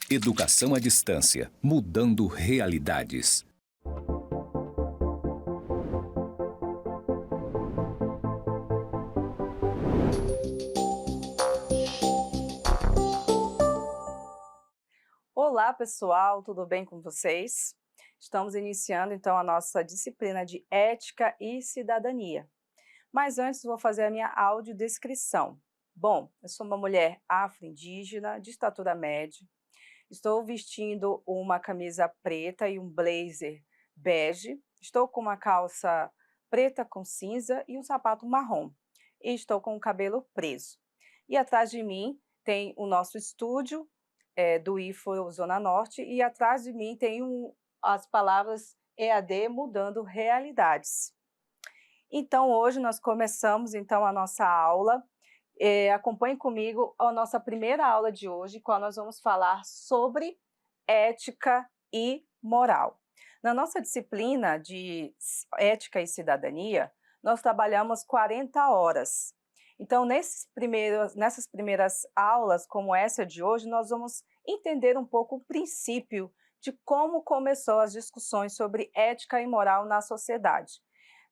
Educação à distância, mudando realidades. Olá, pessoal, tudo bem com vocês? Estamos iniciando então a nossa disciplina de Ética e Cidadania. Mas antes vou fazer a minha audiodescrição. Bom, eu sou uma mulher afro-indígena, de estatura média. Estou vestindo uma camisa preta e um blazer bege. Estou com uma calça preta com cinza e um sapato marrom. E estou com o cabelo preso. E atrás de mim tem o nosso estúdio do IFO Zona Norte, e atrás de mim tem as palavras EAD Mudando Realidades. Então, hoje nós começamos então a nossa aula. Acompanhe comigo a nossa primeira aula de hoje, qual nós vamos falar sobre ética e moral. Na nossa disciplina de Ética e Cidadania, nós trabalhamos 40 horas. Então, nessas primeiras aulas, como essa de hoje, nós vamos entender um pouco o princípio de como começou as discussões sobre ética e moral na sociedade.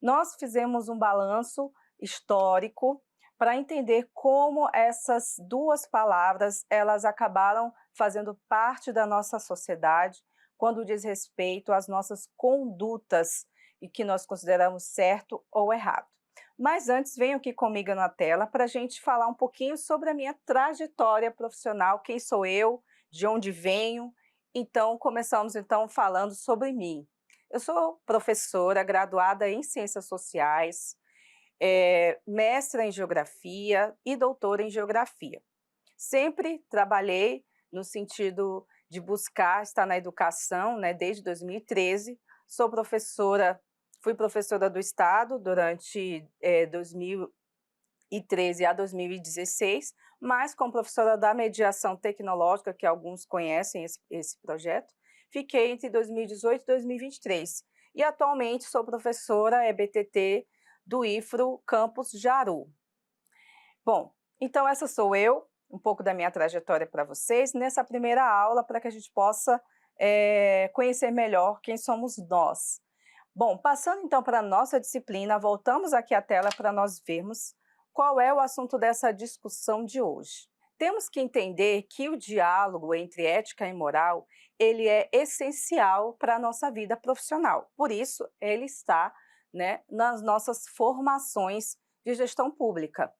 Nós fizemos um balanço histórico para entender como essas duas palavras elas acabaram fazendo parte da nossa sociedade quando diz respeito às nossas condutas e que nós consideramos certo ou errado. Mas antes, venham aqui comigo na tela para a gente falar um pouquinho sobre a minha trajetória profissional, quem sou eu, de onde venho. Então, começamos então falando sobre mim. Eu sou professora graduada em Ciências Sociais, mestra em Geografia e doutora em Geografia. Sempre trabalhei no sentido de buscar estar na educação, né, desde 2013. Fui professora do Estado durante 2013 a 2016, mas como professora da mediação tecnológica, que alguns conhecem esse projeto, fiquei entre 2018 e 2023. E atualmente sou professora EBTT do IFRO Campus Jaru. Bom, então essa sou eu, um pouco da minha trajetória para vocês, nessa primeira aula, para que a gente possa conhecer melhor quem somos nós. Bom, passando então para a nossa disciplina, voltamos aqui à tela para nós vermos qual é o assunto dessa discussão de hoje. Temos que entender que o diálogo entre ética e moral, ele é essencial para a nossa vida profissional. Por isso, ele está, né, nas nossas formações de gestão pública.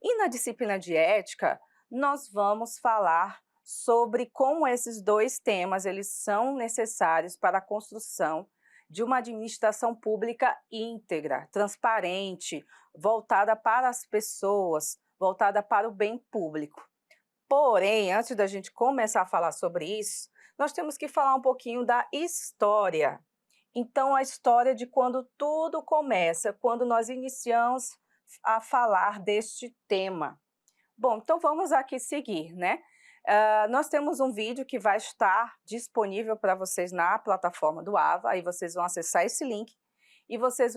E na disciplina de ética, nós vamos falar sobre como esses dois temas eles são necessários para a construção de uma administração pública íntegra, transparente, voltada para as pessoas, voltada para o bem público. Porém, antes da gente começar a falar sobre isso, nós temos que falar um pouquinho da história. Então, a história de quando tudo começa, quando nós iniciamos a falar deste tema. Bom, então vamos aqui seguir, né? Nós temos um vídeo que vai estar disponível para vocês na plataforma do AVA, aí vocês vão acessar esse link e vocês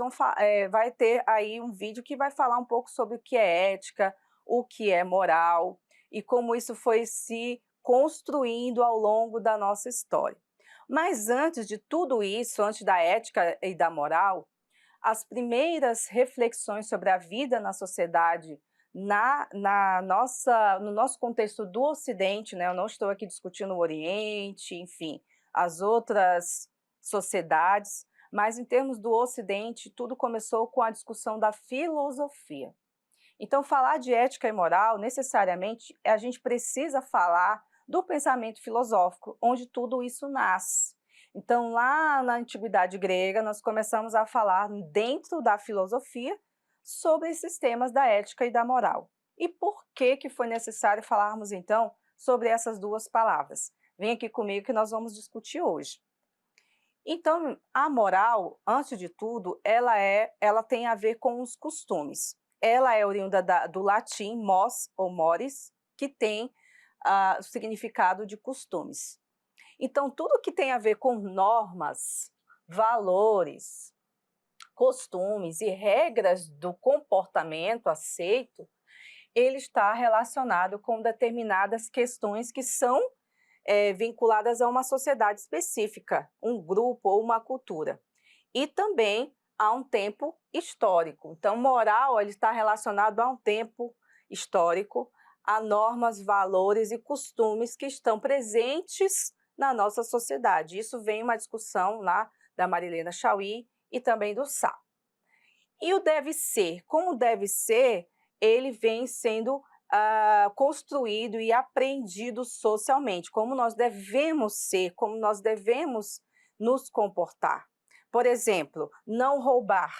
vai ter aí um vídeo que vai falar um pouco sobre o que é ética, o que é moral e como isso foi se construindo ao longo da nossa história. Mas antes de tudo isso, antes da ética e da moral, as primeiras reflexões sobre a vida na sociedade no nosso contexto do Ocidente, né? Eu não estou aqui discutindo o Oriente, enfim, as outras sociedades, mas em termos do Ocidente, tudo começou com a discussão da filosofia. Então, falar de ética e moral, necessariamente, a gente precisa falar do pensamento filosófico, onde tudo isso nasce. Então, lá na Antiguidade Grega, nós começamos a falar dentro da filosofia sobre esses temas da ética e da moral. E por que foi necessário falarmos, então, sobre essas duas palavras? Vem aqui comigo que nós vamos discutir hoje. Então, a moral, antes de tudo, ela tem a ver com os costumes. Ela é oriunda do latim mos ou mores, que tem o significado de costumes. Então, tudo que tem a ver com normas, valores, costumes e regras do comportamento aceito, ele está relacionado com determinadas questões que são vinculadas a uma sociedade específica, um grupo ou uma cultura. E também a um tempo histórico. Então, moral ele está relacionado a um tempo histórico, a normas, valores e costumes que estão presentes na nossa sociedade. Isso vem uma discussão lá da Marilena Chauí e também do Sá. E o deve ser, como deve ser, ele vem sendo construído e aprendido socialmente, como nós devemos ser, como nós devemos nos comportar. Por exemplo, não roubar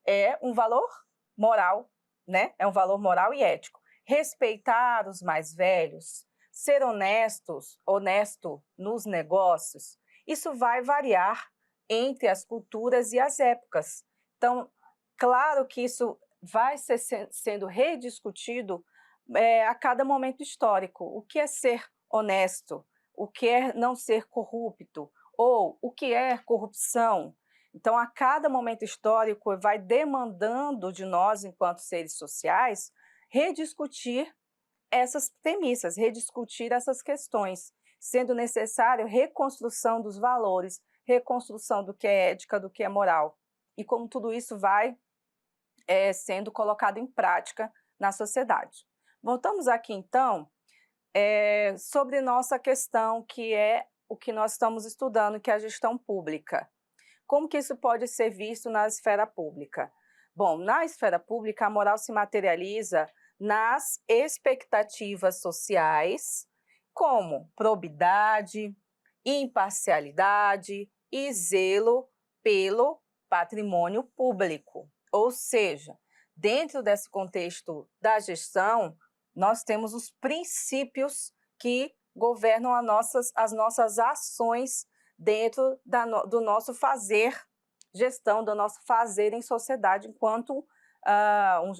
é um valor moral, né? É um valor moral e ético. Respeitar os mais velhos, ser honesto nos negócios, isso vai variar entre as culturas e as épocas. Então, claro que isso vai sendo rediscutido a cada momento histórico. O que é ser honesto? O que é não ser corrupto? Ou o que é corrupção? Então, a cada momento histórico vai demandando de nós, enquanto seres sociais, rediscutir essas premissas, rediscutir essas questões, sendo necessário reconstrução dos valores, reconstrução do que é ética, do que é moral. E como tudo isso vai sendo colocado em prática na sociedade. Voltamos aqui, então, sobre nossa questão, que é o que nós estamos estudando, que é a gestão pública. Como que isso pode ser visto na esfera pública? Bom, na esfera pública, a moral se materializa nas expectativas sociais, como probidade, imparcialidade e zelo pelo patrimônio público. Ou seja, dentro desse contexto da gestão, nós temos os princípios que governam as nossas ações dentro do nosso fazer, gestão do nosso fazer em sociedade, enquanto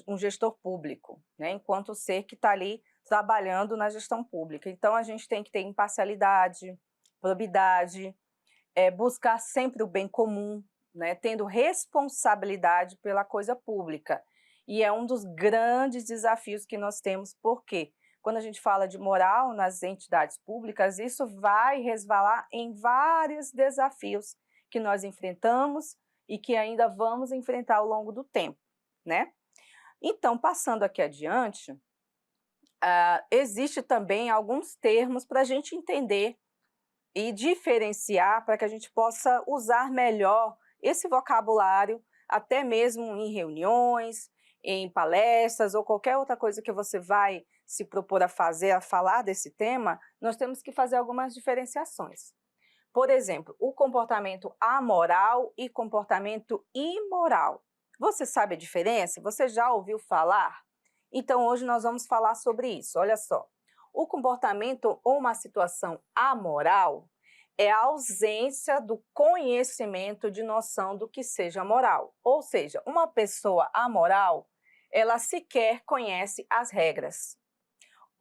um gestor público, né? Enquanto ser que está ali trabalhando na gestão pública. Então, a gente tem que ter imparcialidade, probidade, buscar sempre o bem comum, né? Tendo responsabilidade pela coisa pública. E é um dos grandes desafios que nós temos, porque quando a gente fala de moral nas entidades públicas, isso vai resvalar em vários desafios que nós enfrentamos e que ainda vamos enfrentar ao longo do tempo, né? Então, passando aqui adiante, existe também alguns termos para a gente entender e diferenciar, para que a gente possa usar melhor esse vocabulário, até mesmo em reuniões, em palestras ou qualquer outra coisa que você vai se propor a fazer, a falar desse tema, nós temos que fazer algumas diferenciações. Por exemplo, o comportamento amoral e comportamento imoral. Você sabe a diferença? Você já ouviu falar? Então, hoje nós vamos falar sobre isso. Olha só, o comportamento ou uma situação amoral é a ausência do conhecimento de noção do que seja moral. Ou seja, uma pessoa amoral, ela sequer conhece as regras.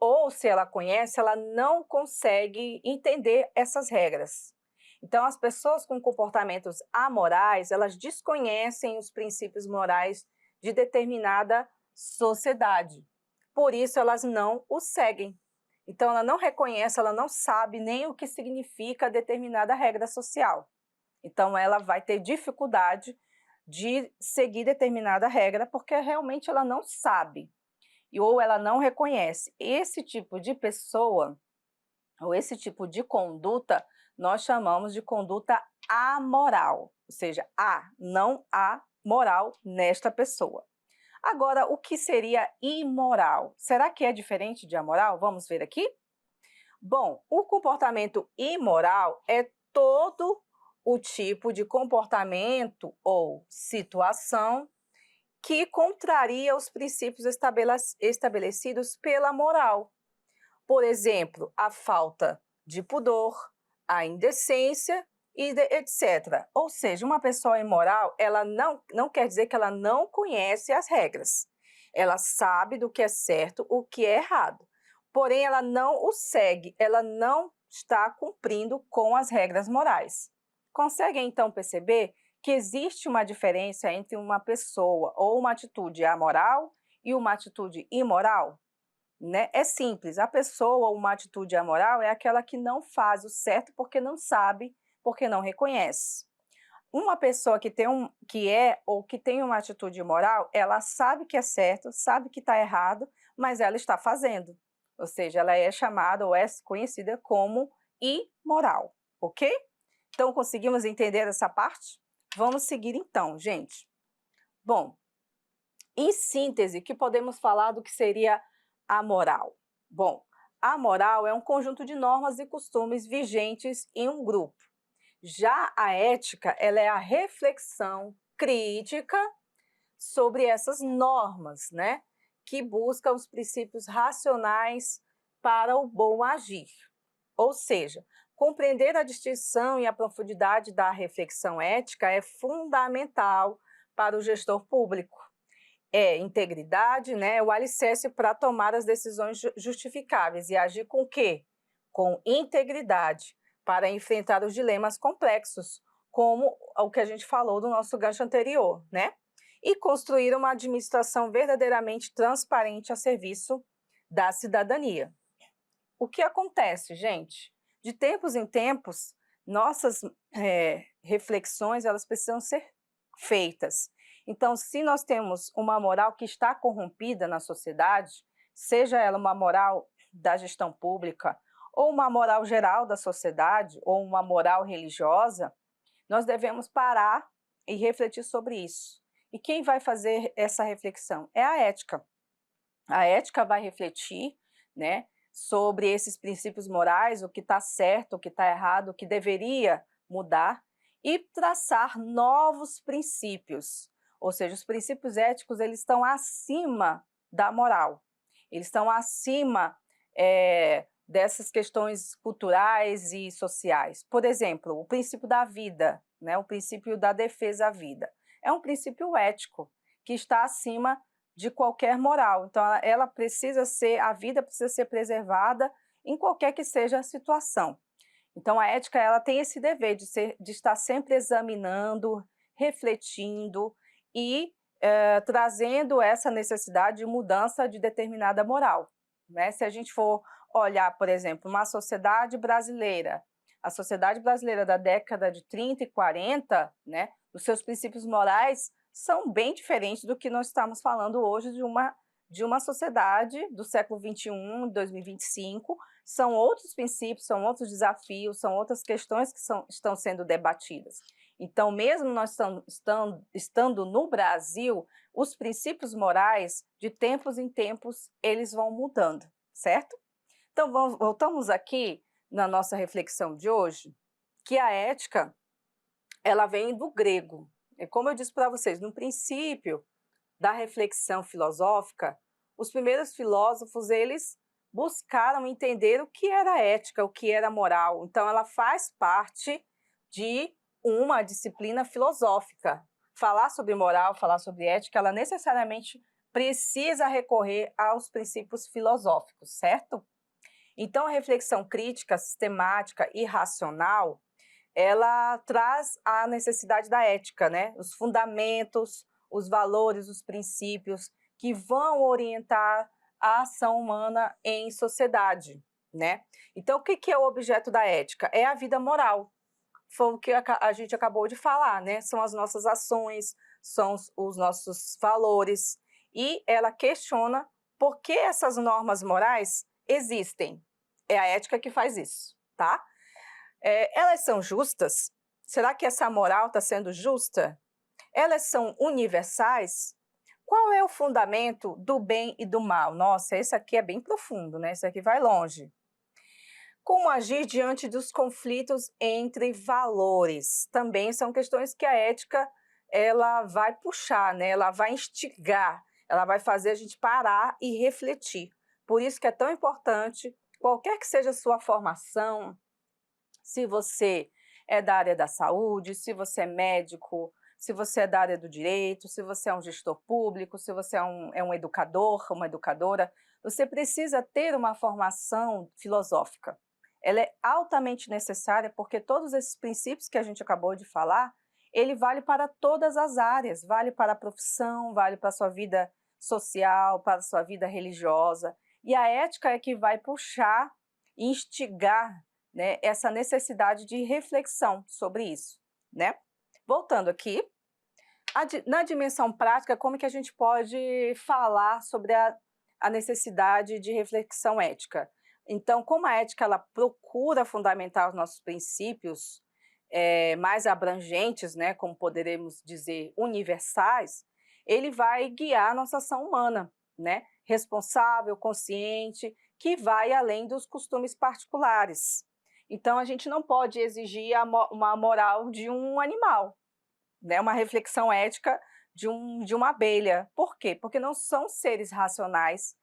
Ou se ela conhece, ela não consegue entender essas regras. Então, as pessoas com comportamentos amorais, elas desconhecem os princípios morais de determinada sociedade. Por isso, elas não os seguem. Então, ela não reconhece, ela não sabe nem o que significa determinada regra social. Então, ela vai ter dificuldade de seguir determinada regra, porque realmente ela não sabe, ou ela não reconhece. Esse tipo de pessoa, ou esse tipo de conduta, nós chamamos de conduta amoral, ou seja, não há moral nesta pessoa. Agora, o que seria imoral? Será que é diferente de amoral? Vamos ver aqui? Bom, o comportamento imoral é todo o tipo de comportamento ou situação que contraria os princípios estabelecidos pela moral. Por exemplo, a falta de pudor, a indecência e etc. Ou seja, uma pessoa imoral, ela não quer dizer que ela não conhece as regras. Ela sabe do que é certo, o que é errado. Porém, ela não o segue, ela não está cumprindo com as regras morais. Conseguem, então, perceber que existe uma diferença entre uma pessoa ou uma atitude amoral e uma atitude imoral? né? É simples, a pessoa ou uma atitude amoral é aquela que não faz o certo porque não sabe, porque não reconhece. Uma pessoa que tem uma atitude imoral, ela sabe que é certo, sabe que está errado, mas ela está fazendo. Ou seja, ela é chamada ou é conhecida como imoral, ok? Então, conseguimos entender essa parte? Vamos seguir então, gente. Bom, em síntese, que podemos falar do que seria a moral? Bom, a moral é um conjunto de normas e costumes vigentes em um grupo. Já a ética, ela é a reflexão crítica sobre essas normas, né? Que busca os princípios racionais para o bom agir. Ou seja, compreender a distinção e a profundidade da reflexão ética é fundamental para o gestor público. É integridade, né? O alicerce para tomar as decisões justificáveis e agir com o quê? Com integridade, para enfrentar os dilemas complexos, como o que a gente falou do nosso gancho anterior, né? E construir uma administração verdadeiramente transparente a serviço da cidadania. O que acontece, gente? De tempos em tempos, nossas reflexões elas precisam ser feitas. Então, se nós temos uma moral que está corrompida na sociedade, seja ela uma moral da gestão pública, ou uma moral geral da sociedade, ou uma moral religiosa, nós devemos parar e refletir sobre isso. E quem vai fazer essa reflexão? É a ética. A ética vai refletir, né, sobre esses princípios morais, o que está certo, o que está errado, o que deveria mudar, e traçar novos princípios. Ou seja, os princípios éticos eles estão acima da moral, eles estão acima dessas questões culturais e sociais. Por exemplo, o princípio da vida, né, o princípio da defesa à vida, é um princípio ético que está acima de qualquer moral. Então, ela precisa ser, a vida precisa ser preservada em qualquer que seja a situação. Então, a ética ela tem esse dever de estar sempre examinando, refletindo e trazendo essa necessidade de mudança de determinada moral. Né? Se a gente for olhar, por exemplo, uma sociedade brasileira, a sociedade brasileira da década de 30 e 40, né, os seus princípios morais são bem diferentes do que nós estamos falando hoje de uma sociedade do século XXI, 2025. São outros princípios, são outros desafios, são outras questões que estão sendo debatidas. Então, mesmo nós estando no Brasil, os princípios morais, de tempos em tempos, eles vão mudando, certo? Então, voltamos aqui na nossa reflexão de hoje, que a ética, ela vem do grego. E como eu disse para vocês, no princípio da reflexão filosófica, os primeiros filósofos, eles buscaram entender o que era ética, o que era moral. Então, ela faz parte de uma disciplina filosófica. Falar sobre moral, falar sobre ética, ela necessariamente precisa recorrer aos princípios filosóficos, certo? Então, a reflexão crítica, sistemática e racional, ela traz a necessidade da ética, né? Os fundamentos, os valores, os princípios que vão orientar a ação humana em sociedade, né? Então, o que é o objeto da ética? É a vida moral. Foi o que a gente acabou de falar, né? São as nossas ações, são os nossos valores. E ela questiona por que essas normas morais existem. É a ética que faz isso, tá? Elas são justas? Será que essa moral está sendo justa? Elas são universais? Qual é o fundamento do bem e do mal? Nossa, esse aqui é bem profundo, né? Esse aqui vai longe. Como agir diante dos conflitos entre valores? Também são questões que a ética ela vai puxar, né? Ela vai instigar, ela vai fazer a gente parar e refletir. Por isso que é tão importante, qualquer que seja a sua formação, se você é da área da saúde, se você é médico, se você é da área do direito, se você é um gestor público, se você é um educador, uma educadora, você precisa ter uma formação filosófica. Ela é altamente necessária porque todos esses princípios que a gente acabou de falar, ele vale para todas as áreas, vale para a profissão, vale para a sua vida social, para a sua vida religiosa. E a ética é que vai puxar e instigar, né, essa necessidade de reflexão sobre isso, né? Voltando aqui, na dimensão prática, como que a gente pode falar sobre a necessidade de reflexão ética? Então, como a ética ela procura fundamentar os nossos princípios mais abrangentes, né, como poderemos dizer, universais, ele vai guiar a nossa ação humana, né, responsável, consciente, que vai além dos costumes particulares. Então, a gente não pode exigir uma moral de um animal, né, uma reflexão ética de uma abelha. Por quê? Porque não são seres racionais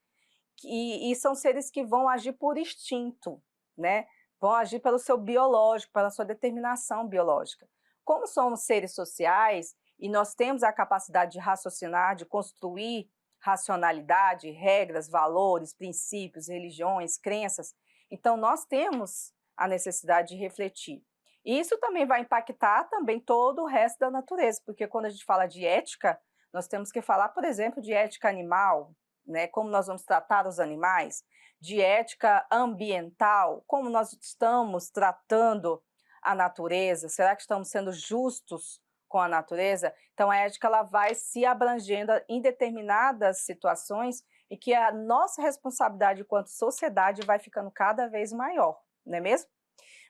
e são seres que vão agir por instinto, né? Vão agir pelo seu biológico, pela sua determinação biológica. Como somos seres sociais e nós temos a capacidade de raciocinar, de construir racionalidade, regras, valores, princípios, religiões, crenças, então nós temos a necessidade de refletir. E isso também vai impactar também todo o resto da natureza, porque quando a gente fala de ética, nós temos que falar, por exemplo, de ética animal, né, como nós vamos tratar os animais, de ética ambiental, como nós estamos tratando a natureza, será que estamos sendo justos com a natureza? Então a ética ela vai se abrangendo em determinadas situações e que a nossa responsabilidade enquanto sociedade vai ficando cada vez maior, não é mesmo?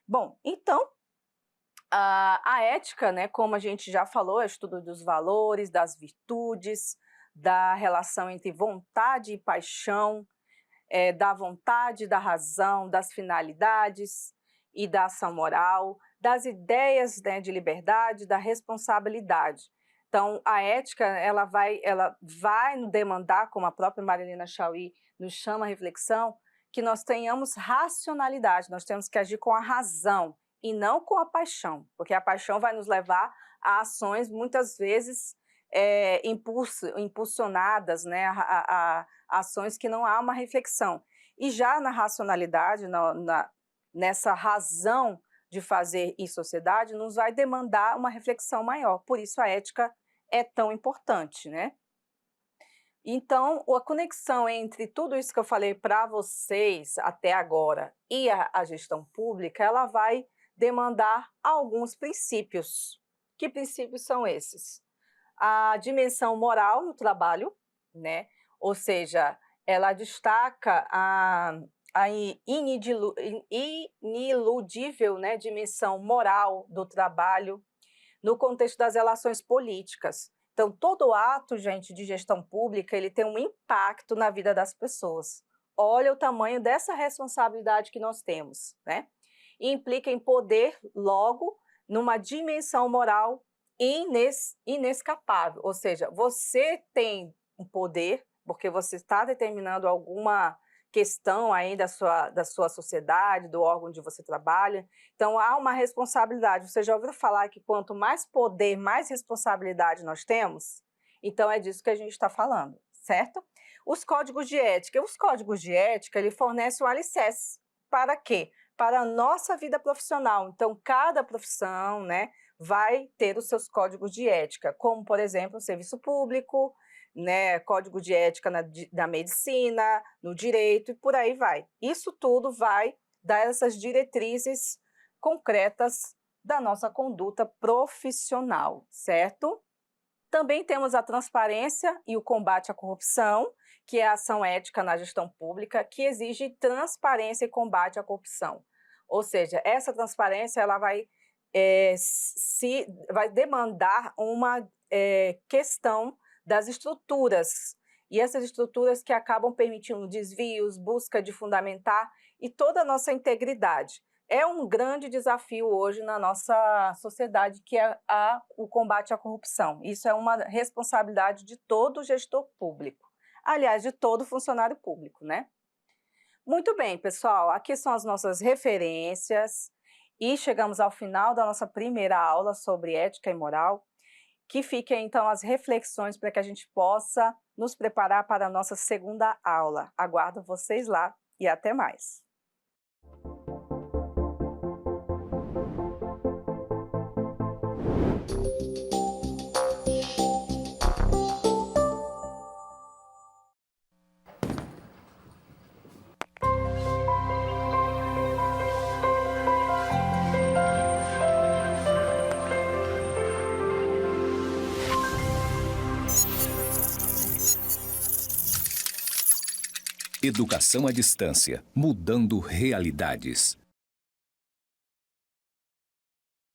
Bom, então a ética, né, como a gente já falou, é o estudo dos valores, das virtudes, da relação entre vontade e paixão, da vontade, da razão, das finalidades e da ação moral, das ideias, né, de liberdade, da responsabilidade. Então, a ética ela vai demandar, como a própria Marilena Chaui nos chama a reflexão, que nós tenhamos racionalidade, nós temos que agir com a razão e não com a paixão, porque a paixão vai nos levar a ações muitas vezes impulsionadas, né, a ações que não há uma reflexão. E já na racionalidade, nessa razão de fazer em sociedade, nos vai demandar uma reflexão maior. Por isso a ética é tão importante, né? Então, a conexão entre tudo isso que eu falei para vocês até agora e a gestão pública, ela vai demandar alguns princípios. Que princípios são esses? A dimensão moral no trabalho, né? Ou seja, ela destaca a iniludível, né, dimensão moral do trabalho no contexto das relações políticas. Então, todo ato, gente, de gestão pública, ele tem um impacto na vida das pessoas. Olha o tamanho dessa responsabilidade que nós temos, né? E implica em poder, logo, numa dimensão moral inescapável. Ou seja, você tem um poder, porque você está determinando alguma questão aí da sua sociedade, do órgão onde você trabalha. Então, há uma responsabilidade. Você já ouviu falar que quanto mais poder, mais responsabilidade nós temos? Então, é disso que a gente está falando, certo? Os códigos de ética. Os códigos de ética, ele fornece um alicerce. Para quê? Para a nossa vida profissional. Então, cada profissão, né, vai ter os seus códigos de ética, como, por exemplo, o serviço público, né, código de ética na medicina, no direito e por aí vai. Isso tudo vai dar essas diretrizes concretas da nossa conduta profissional, certo? Também temos a transparência e o combate à corrupção, que é a ação ética na gestão pública, que exige transparência e combate à corrupção. Ou seja, essa transparência ela vai demandar uma questão das estruturas, e essas estruturas que acabam permitindo desvios, busca de fundamentar e toda a nossa integridade. É um grande desafio hoje na nossa sociedade, que é o combate à corrupção. Isso é uma responsabilidade de todo gestor público, aliás, de todo funcionário público, né? Muito bem, pessoal, aqui são as nossas referências e chegamos ao final da nossa primeira aula sobre ética e moral. Que fiquem, então, as reflexões para que a gente possa nos preparar para a nossa segunda aula. Aguardo vocês lá e até mais. Educação à distância, mudando realidades.